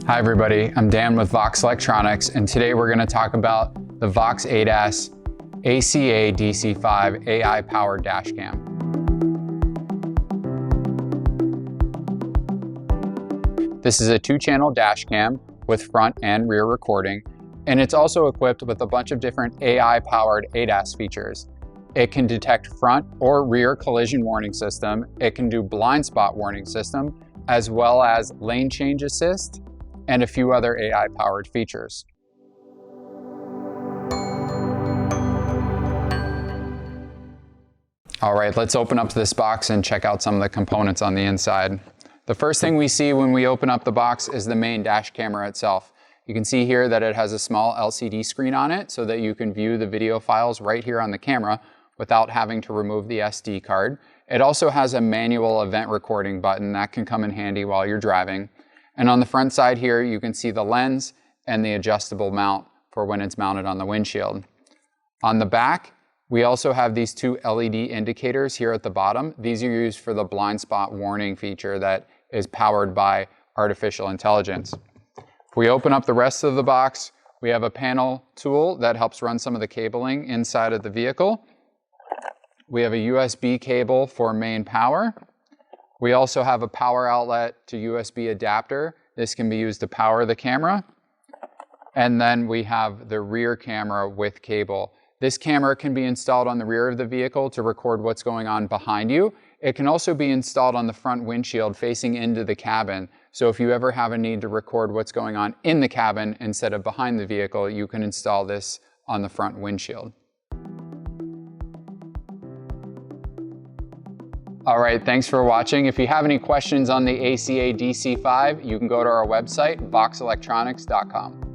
Hi everybody, I'm Dan with VOXX Electronics, and today we're going to talk about the VOXX ADAS ACADC5 AI powered dash cam. This is a 2-channel dash cam with front and rear recording, and it's also equipped with a bunch of different AI powered ADAS features. It can detect front or rear collision warning system, it can do blind spot warning system, as well as lane change assist, and a few other AI-powered features. All right, let's open up this box and check out some of the components on the inside. The first thing we see when we open up the box is the main dash camera itself. You can see here that it has a small LCD screen on it so that you can view the video files right here on the camera without having to remove the SD card. It also has a manual event recording button that can come in handy while you're driving. And on the front side here, you can see the lens and the adjustable mount for when it's mounted on the windshield. On the back, we also have these 2 LED indicators here at the bottom. These are used for the blind spot warning feature that is powered by artificial intelligence. If we open up the rest of the box, we have a panel tool that helps run some of the cabling inside of the vehicle. We have a USB cable for main power. We also have a power outlet to USB adapter. This can be used to power the camera. And then we have the rear camera with cable. This camera can be installed on the rear of the vehicle to record what's going on behind you. It can also be installed on the front windshield facing into the cabin. So if you ever have a need to record what's going on in the cabin instead of behind the vehicle, you can install this on the front windshield. All right, thanks for watching. If you have any questions on the ACADC5, you can go to our website, voxelectronics.com.